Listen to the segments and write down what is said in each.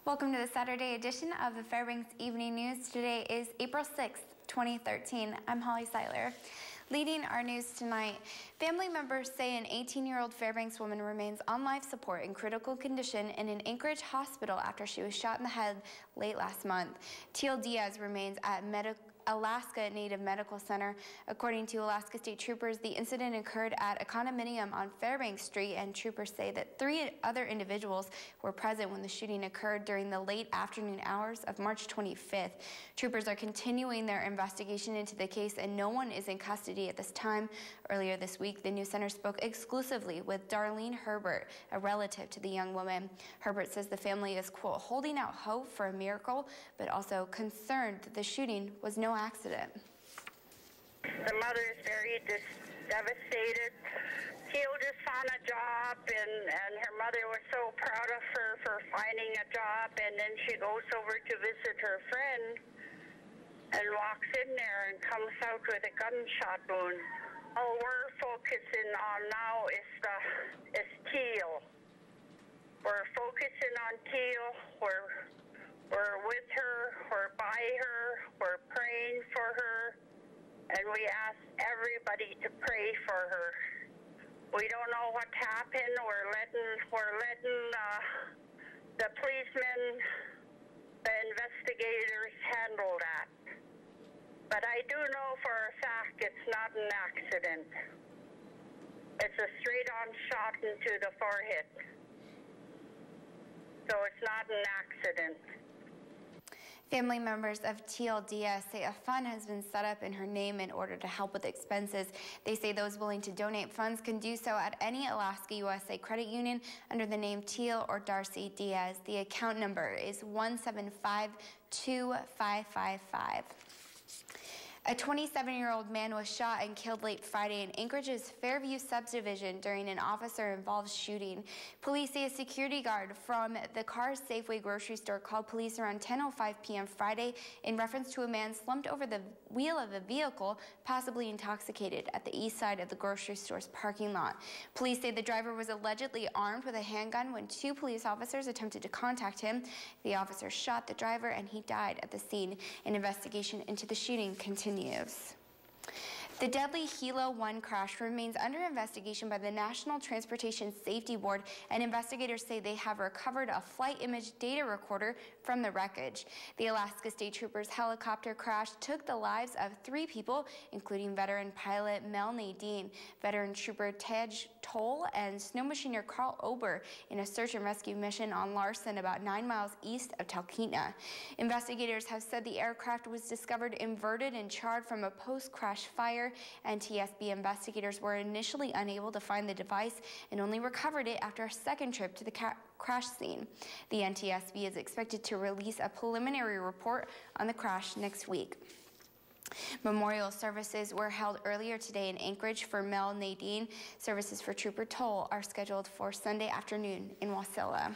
Welcome to the Saturday edition of the Fbx Evening News. Today is April 6th, 2013. I'm Holly Seiler. Leading our news tonight, family members say an 18-year-old Fairbanks woman remains on life support in critical condition in an Anchorage hospital after she was shot in the head late last month. Teal Diaz remains at Alaska Native Medical Center. According to Alaska State Troopers, the incident occurred at a condominium on Fairbanks Street, and troopers say that 3 other individuals were present when the shooting occurred during the late afternoon hours of March 25th. Troopers are continuing their investigation into the case, and no one is in custody at this time. Earlier this week, the news center spoke exclusively with Darlene Herbert, a relative to the young woman. Herbert says the family is, quote, holding out hope for a miracle, but also concerned that the shooting was no accident. The mother is very devastated. Teal just found a job, and her mother was so proud of her for finding a job, and then she goes over to visit her friend and walks in there and comes out with a gunshot wound. All we're focusing on now is Teal. We're focusing on Teal. We're with her, we're by her, we're praying for her, and we ask everybody to pray for her. We don't know what happened. We're letting the policemen, the investigators handle that. But I do know for a fact it's not an accident. It's a straight-on shot into the forehead. So it's not an accident. Family members of Teal Diaz say a fund has been set up in her name in order to help with expenses. They say those willing to donate funds can do so at any Alaska USA credit union under the name Teal or Darcy Diaz. The account number is 1752555. A 27-year-old man was shot and killed late Friday in Anchorage's Fairview subdivision during an officer-involved shooting. Police say a security guard from the Carr's Safeway grocery store called police around 10:05 p.m. Friday in reference to a man slumped over the wheel of a vehicle, possibly intoxicated, at the east side of the grocery store's parking lot. Police say the driver was allegedly armed with a handgun when 2 police officers attempted to contact him. The officer shot the driver and he died at the scene. An investigation into the shooting continues. The deadly Hilo 1 crash remains under investigation by the National Transportation Safety Board, and investigators say they have recovered a flight image data recorder from the wreckage. The Alaska State Troopers helicopter crash took the lives of 3 people, including veteran pilot Mel Nadine, veteran trooper Tej Toll, and snow machiner Carl Ober in a search and rescue mission on Larson, about 9 miles east of Talkeetna. Investigators have said the aircraft was discovered inverted and charred from a post-crash fire. NTSB investigators were initially unable to find the device and only recovered it after a second trip to the crash scene. The NTSB is expected to release a preliminary report on the crash next week. Memorial services were held earlier today in Anchorage for Mel Nadine. Services for Trooper Toll are scheduled for Sunday afternoon in Wasilla.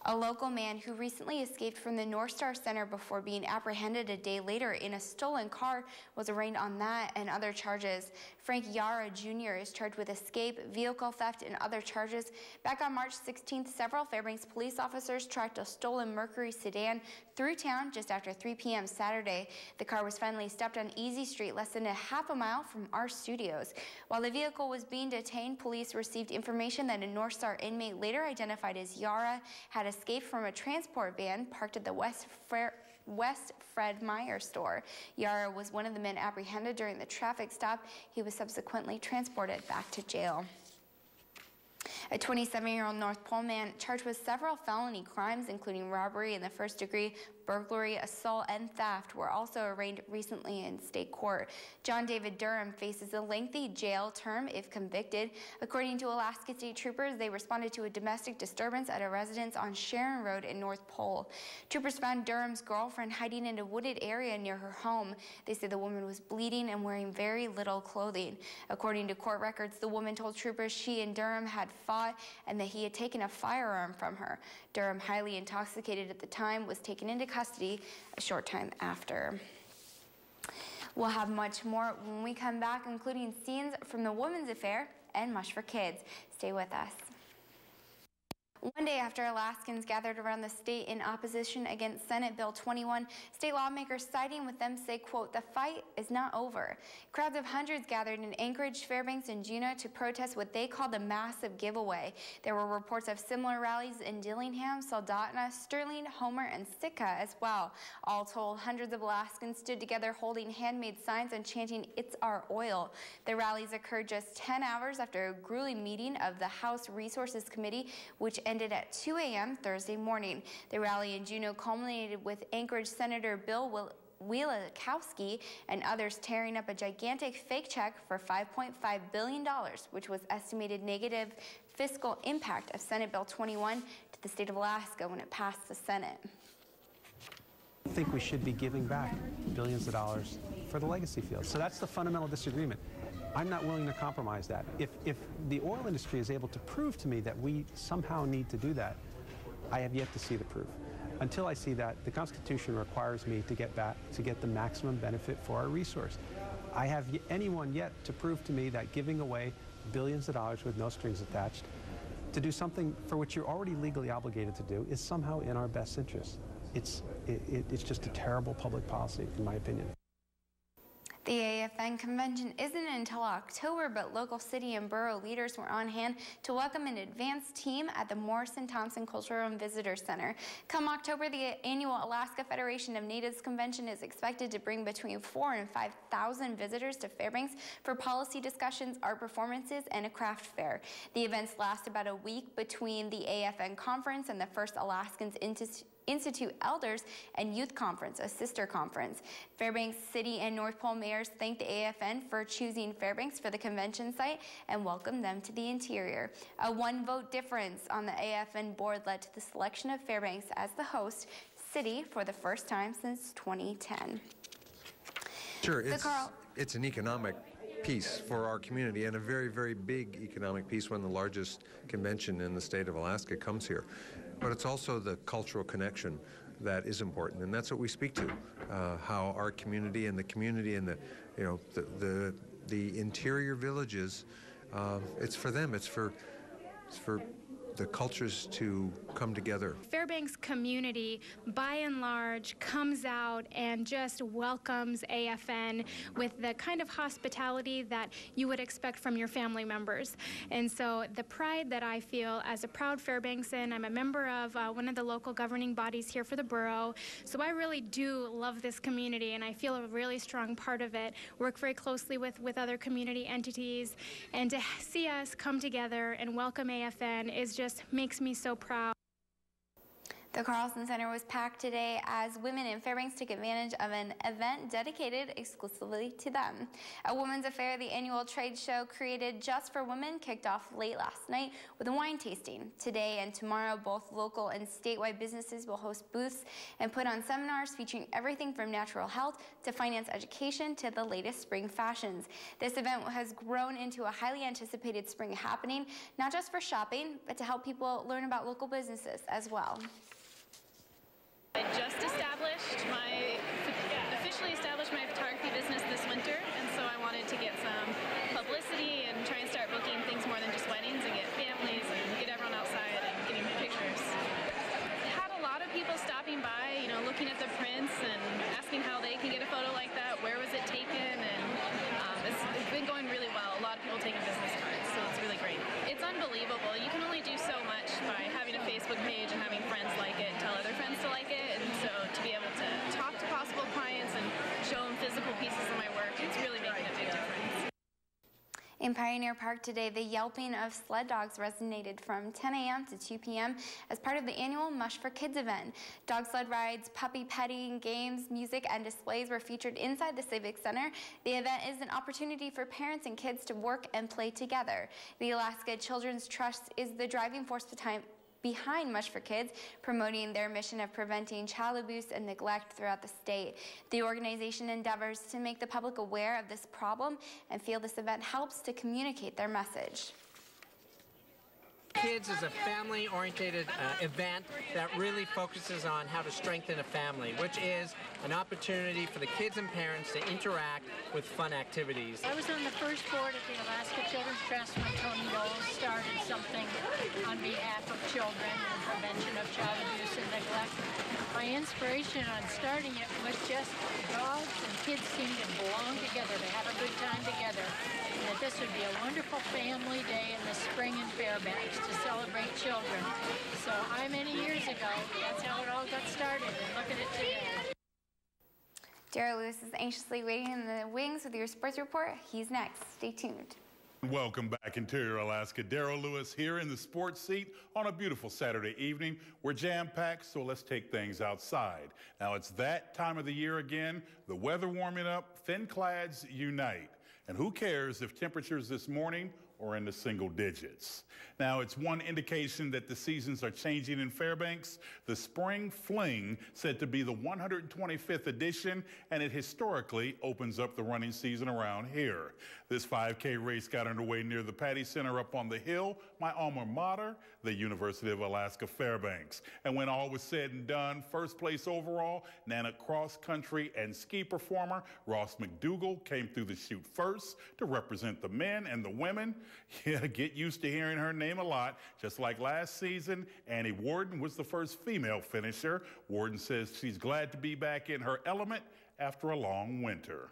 A local man who recently escaped from the North Star Center before being apprehended a day later in a stolen car was arraigned on that and other charges. Frank Yara Jr. is charged with escape, vehicle theft, and other charges. Back on March 16th, several Fairbanks police officers tracked a stolen Mercury sedan through town just after 3 p.m. Saturday. The car was finally stopped on Easy Street, less than a half a mile from our studios. While the vehicle was being detained, police received information that a North Star inmate, later identified as Yara, had escaped from a transport van parked at the West Fred Meyer store. Yara was one of the men apprehended during the traffic stop. He was subsequently transported back to jail. A 27-year-old North Pole man charged with several felony crimes, including robbery in the first degree, burglary, assault, and theft, were also arraigned recently in state court. John David Durham faces a lengthy jail term if convicted. According to Alaska State Troopers, they responded to a domestic disturbance at a residence on Sharon Road in North Pole. Troopers found Durham's girlfriend hiding in a wooded area near her home. They said the woman was bleeding and wearing very little clothing. According to court records, the woman told troopers she and Durham had fought and that he had taken a firearm from her. Durham, highly intoxicated at the time, was taken into custody a short time after. We'll have much more when we come back, including scenes from the Women's Affair and Mush for Kids. Stay with us. One day after Alaskans gathered around the state in opposition against Senate Bill 21, state lawmakers siding with them say, quote, "The fight is not over." Crowds of hundreds gathered in Anchorage, Fairbanks, and Juneau to protest what they called a massive giveaway. There were reports of similar rallies in Dillingham, Soldotna, Sterling, Homer, and Sitka as well. All told, hundreds of Alaskans stood together holding handmade signs and chanting, "It's our oil." The rallies occurred just 10 hours after a grueling meeting of the House Resources Committee, which ended at 2 a.m. Thursday morning. The rally in Juneau culminated with Anchorage Senator Bill Wielechowski and others tearing up a gigantic fake check for $5.5 billion, which was estimated negative fiscal impact of Senate Bill 21 to the state of Alaska when it passed the Senate. I think we should be giving back billions of dollars for the legacy fields. So that's the fundamental disagreement. I'm not willing to compromise that. If the oil industry is able to prove to me that we somehow need to do that, I have yet to see the proof. Until I see that, the Constitution requires me to get the maximum benefit for our resource. I have anyone yet to prove to me that giving away billions of dollars with no strings attached to do something for which you're already legally obligated to do is somehow in our best interest. It's just a terrible public policy, in my opinion. The AFN convention isn't until October, but local city and borough leaders were on hand to welcome an advanced team at the Morrison-Thompson Cultural and Visitor Center. Come October, the annual Alaska Federation of Natives Convention is expected to bring between 4,000 and 5,000 visitors to Fairbanks for policy discussions, art performances, and a craft fair. The events last about a week between the AFN conference and the first Alaskans Institute Elders and Youth Conference, a sister conference. Fairbanks City and North Pole mayors thanked the AFN for choosing Fairbanks for the convention site and welcomed them to the interior. A one-vote difference on the AFN board led to the selection of Fairbanks as the host city for the first time since 2010. Sure, it's an economic piece for our community and a very, very big economic piece when the largest convention in the state of Alaska comes here. But it's also the cultural connection that is important, and that's what we speak to. How our community and the the interior villages, it's for them. It's for the cultures to come together. Fairbanks community, by and large, comes out and just welcomes AFN with the kind of hospitality that you would expect from your family members. And so the pride that I feel as a proud Fairbanksan, I'm a member of one of the local governing bodies here for the borough, so I really do love this community and I feel a really strong part of it, work very closely with other community entities, and to see us come together and welcome AFN just makes me so proud. The Carlson Center was packed today as women in Fairbanks took advantage of an event dedicated exclusively to them. A Women's Affair, the annual trade show created just for women, kicked off late last night with a wine tasting. Today and tomorrow, both local and statewide businesses will host booths and put on seminars featuring everything from natural health to finance education to the latest spring fashions. This event has grown into a highly anticipated spring happening, not just for shopping, but to help people learn about local businesses as well. I just officially established my photography business this winter, and so I wanted to get some publicity and try and start booking things more than just weddings and get families and get everyone outside and getting pictures. Had a lot of people stopping by, looking at the prints and asking how they can get a photo like that, where was it taken, and it's been going really well. A lot of people taking business cards, so it's really great. It's unbelievable. You can only do so much by having a Facebook page and having friends like it and tell other friends to like it, and so to be able to talk to possible clients and show them physical pieces of my work, it's really making a big difference. In Pioneer Park today, the yelping of sled dogs resonated from 10 a.m. to 2 p.m. as part of the annual Mush for Kids event. Dog sled rides, puppy petting, games, music, and displays were featured inside the Civic Center. The event is an opportunity for parents and kids to work and play together. The Alaska Children's Trust is the driving force behind Mush for Kids, promoting their mission of preventing child abuse and neglect throughout the state. The organization endeavors to make the public aware of this problem and feel this event helps to communicate their message. Kids is a family-oriented event that really focuses on how to strengthen a family, which is an opportunity for the kids and parents to interact with fun activities. I was on the first board at the Alaska Children's Trust when Tony Knowles started something on behalf of children and prevention of child abuse and neglect. My inspiration on starting it was just dogs and kids seem to belong together, to have a good time together, and that this would be a wonderful family day in the spring in Fairbanks to celebrate children. So many years ago, that's how it all got started, and look at it today. Darrell Lewis is anxiously waiting in the wings with your sports report. He's next. Stay tuned. Welcome back, Interior Alaska. Darrell Lewis here in the sports seat on a beautiful Saturday evening. We're jam-packed, so let's take things outside. Now, it's that time of the year again. The weather warming up, thin clads unite. And who cares if temperatures this morning are in the single digits? Now, it's one indication that the seasons are changing in Fairbanks. The Spring Fling, said to be the 125th edition, and it historically opens up the running season around here. This 5K race got underway near the Patty Center up on the hill, my alma mater, the University of Alaska Fairbanks. And when all was said and done, first place overall, Nana cross-country and ski performer Ross McDougall came through the chute first to represent the men and the women. Yeah, get used to hearing her name a lot. Just like last season, Annie Warden was the first female finisher. Warden says she's glad to be back in her element after a long winter.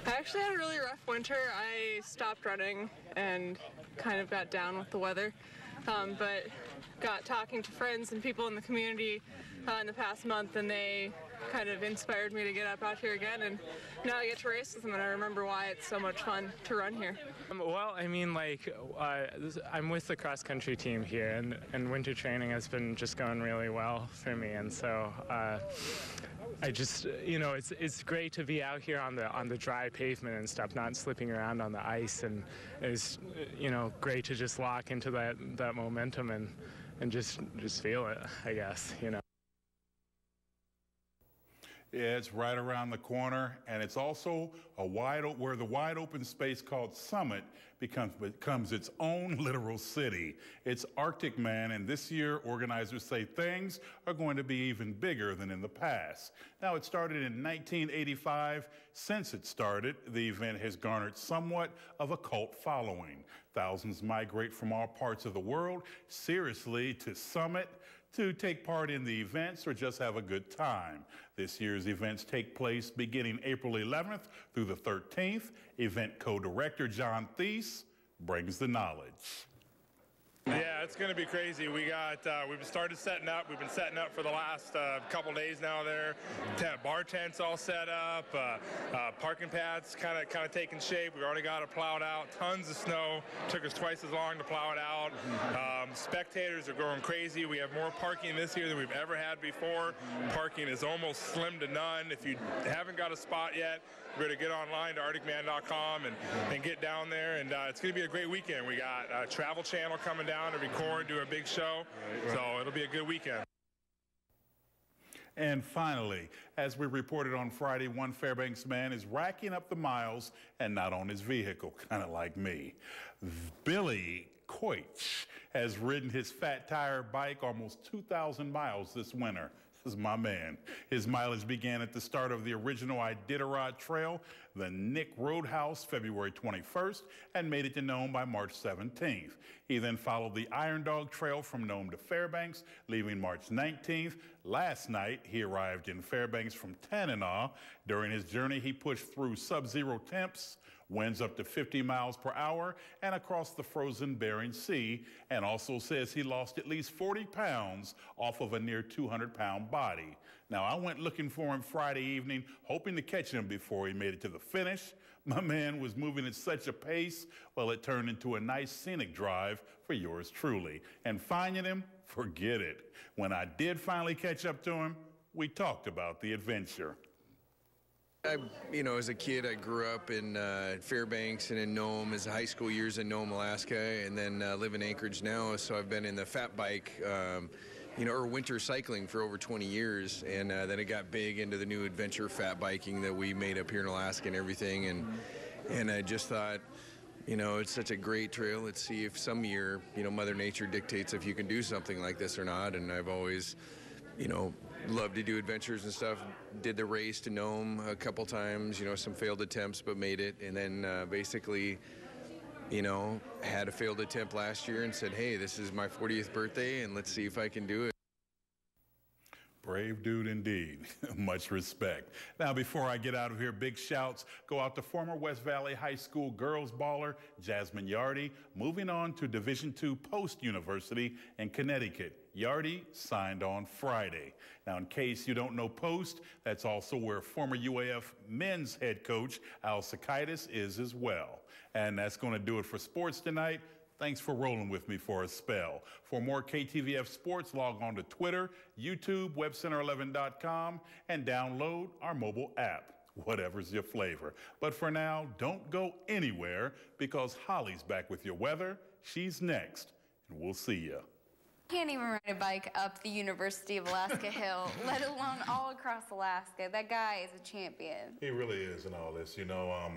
I actually had a really rough winter. I stopped running and kind of got down with the weather, but got talking to friends and people in the community in the past month, and they kind of inspired me to get up out here again, and now I get to race with them, and I remember why it's so much fun to run here. Well, I mean, like, I'm with the cross-country team here, and winter training has been just going really well for me, and so I just, you know, it's great to be out here on the dry pavement and stuff, not slipping around on the ice, and it's, you know, great to just lock into that momentum and just feel it, I guess, you know. Yeah, it's right around the corner, and it's also where the wide open space called Summit becomes its own literal city. It's Arctic Man, and this year organizers say things are going to be even bigger than in the past. Now, it started in 1985. Since it started, the event has garnered somewhat of a cult following. Thousands migrate from all parts of the world, seriously, to Summit to take part in the events or just have a good time. This year's events take place beginning April 11th through the 13th. Event co-director John Thies brings the knowledge. Yeah, it's going to be crazy. We've started setting up. We've been setting up for the last couple days now there. Bar tents all set up. Parking pads kind of taking shape. We've already got it plowed out. Tons of snow. Took us twice as long to plow it out. Spectators are going crazy. We have more parking this year than we've ever had before. Parking is almost slim to none. If you haven't got a spot yet, you better get online to arcticman.com and get down there. And it's going to be a great weekend. We got Travel Channel coming down to record, do a big show. Right. So it'll be a good weekend. And finally, as we reported on Friday, one Fairbanks man is racking up the miles and not on his vehicle, kind of like me. Billy Koich has ridden his fat tire bike almost 2,000 miles this winter. This is my man. His mileage began at the start of the original Iditarod Trail, the Nick Roadhouse, February 21st, and made it to Nome by March 17th. He then followed the Iron Dog Trail from Nome to Fairbanks, leaving March 19th. Last night, he arrived in Fairbanks from Tanana. During his journey, he pushed through sub-zero temps, winds up to 50 miles per hour, and across the frozen Bering Sea, and also says he lost at least 40 pounds off of a near 200-pound body. Now, I went looking for him Friday evening, hoping to catch him before he made it to the finish. My man was moving at such a pace, well, it turned into a nice scenic drive for yours truly. And finding him, forget it. When I did finally catch up to him, we talked about the adventure. As a kid, I grew up in Fairbanks and in Nome as high school years in Nome, Alaska, and then live in Anchorage now. So I've been in the fat bike, or winter cycling for over 20 years. And then it got big into the new adventure fat biking that we made up here in Alaska and everything. And I just thought, You know, it's such a great trail. Let's see if some year, you know, Mother Nature dictates if you can do something like this or not. And I've always, you know, loved to do adventures and stuff. Did the race to Nome a couple times, you know, some failed attempts, but made it. And then basically, you know, had a failed attempt last year and said, hey, this is my 40th birthday and let's see if I can do it. Brave dude indeed. Much respect. Now, before I get out of here, big shouts go out to former West Valley High School girls baller Jasmine Yardy, moving on to Division II Post University in Connecticut. Yardy signed on Friday. Now, in case you don't know Post, that's also where former UAF men's head coach Al Sakaitis is as well. And that's going to do it for sports tonight. Thanks for rolling with me for a spell. For more KTVF sports, log on to Twitter, YouTube, webcenter11.com, and download our mobile app, whatever's your flavor. But for now, don't go anywhere because Holly's back with your weather. She's next, and we'll see ya. Can't even ride a bike up the University of Alaska Hill, let alone all across Alaska. That guy is a champion. He really is in all this, you know.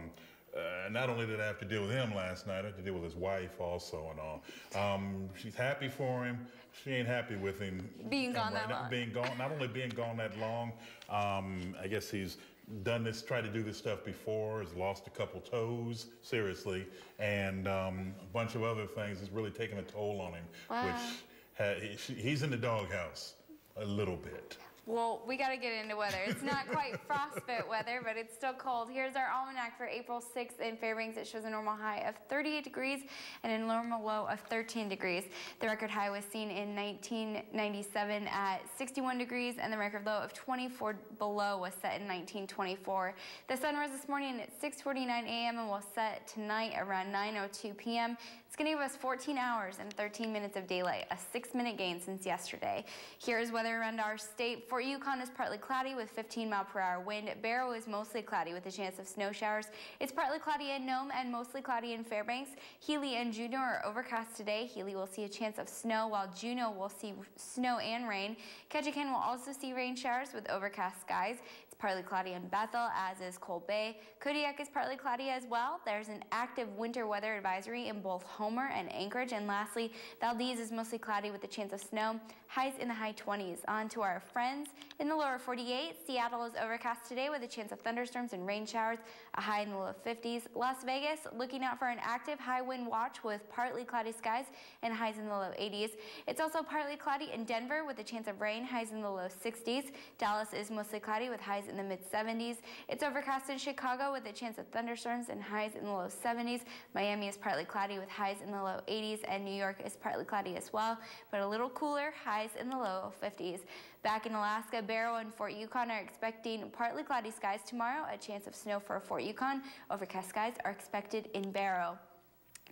Not only did I have to deal with him last night, I had to deal with his wife also and all. She's happy for him. She ain't happy with him being gone that long. Not only being gone that long, I guess he's tried to do this stuff before, has lost a couple toes, seriously, and a bunch of other things. It's really taken a toll on him, which he's in the doghouse a little bit. Well, we got to get into weather. It's not quite frostbite weather, but it's still cold. Here's our almanac for April 6th in Fairbanks. It shows a normal high of 38 degrees and a normal low of 13 degrees. The record high was seen in 1997 at 61 degrees, and the record low of 24 below was set in 1924. The sun rose this morning at 6:49 a.m. and will set tonight around 9:02 p.m. It's going to give us 14 hours and 13 minutes of daylight, a 6-minute gain since yesterday. Here's weather around our state. Fort Yukon is partly cloudy with 15-mile-per-hour wind. Barrow is mostly cloudy with a chance of snow showers. It's partly cloudy in Nome and mostly cloudy in Fairbanks. Healy and Juneau are overcast today. Healy will see a chance of snow, while Juneau will see snow and rain. Ketchikan will also see rain showers with overcast skies. It's partly cloudy in Bethel, as is Cold Bay. Kodiak is partly cloudy as well. There's an active winter weather advisory in both Homer and Anchorage. And lastly, Valdez is mostly cloudy with a chance of snow. Highs in the high 20s. On to our friends in the lower 48. Seattle is overcast today with a chance of thunderstorms and rain showers. A high in the low 50s. Las Vegas looking out for an active high wind watch with partly cloudy skies and highs in the low 80s. It's also partly cloudy in Denver with a chance of rain. Highs in the low 60s. Dallas is mostly cloudy with highs in the mid 70s. It's overcast in Chicago with a chance of thunderstorms and highs in the low 70s. Miami is partly cloudy with highs in the low 80s, and New York is partly cloudy as well, but a little cooler, highs in the low 50s. Back in Alaska, Barrow and Fort Yukon are expecting partly cloudy skies tomorrow, a chance of snow for Fort Yukon. Overcast skies are expected in Barrow.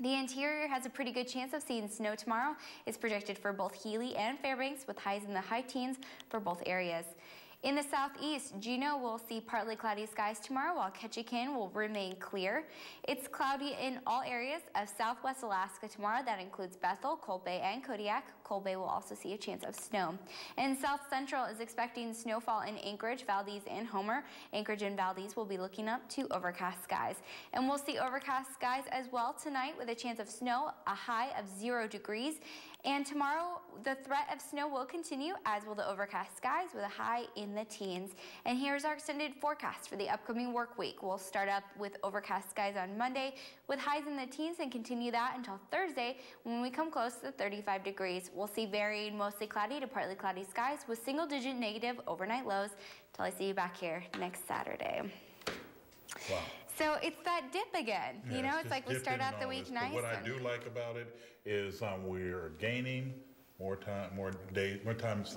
The interior has a pretty good chance of seeing snow tomorrow. It's projected for both Healy and Fairbanks with highs in the high teens for both areas. In the southeast, Juneau will see partly cloudy skies tomorrow, while Ketchikan will remain clear. It's cloudy in all areas of southwest Alaska tomorrow. That includes Bethel, Cold Bay, and Kodiak. Cold Bay will also see a chance of snow. And South Central is expecting snowfall in Anchorage, Valdez, and Homer. Anchorage and Valdez will be looking up to overcast skies. And we'll see overcast skies as well tonight with a chance of snow, a high of 0 degrees. And tomorrow, the threat of snow will continue, as will the overcast skies with a high in the teens. And here's our extended forecast for the upcoming work week. We'll start up with overcast skies on Monday with highs in the teens and continue that until Thursday when we come close to 35 degrees. We'll see varying mostly cloudy to partly cloudy skies with single-digit negative overnight lows till I see you back here next Saturday. Wow. So it's that dip again. Yeah, you know, it's like we start out the week nice. What I do like about it is we're gaining more time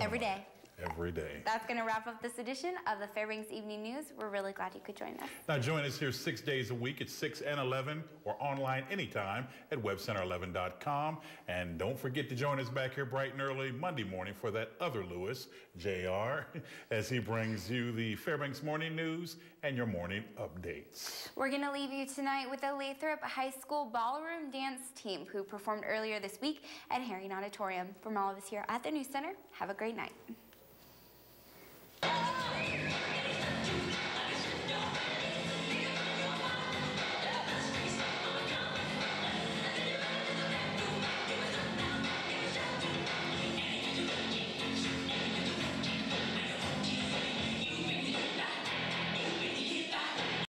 every day. Every day. That's going to wrap up this edition of the Fbx Evening News. We're really glad you could join us. Now join us here 6 days a week at 6 and 11 or online anytime at webcenter11.com. And don't forget to join us back here bright and early Monday morning for that other Lewis, JR, as he brings you the Fairbanks Morning News and your morning updates. We're going to leave you tonight with the Lathrop High School Ballroom Dance Team who performed earlier this week at Herring Auditorium. From all of us here at the News Center, have a great night.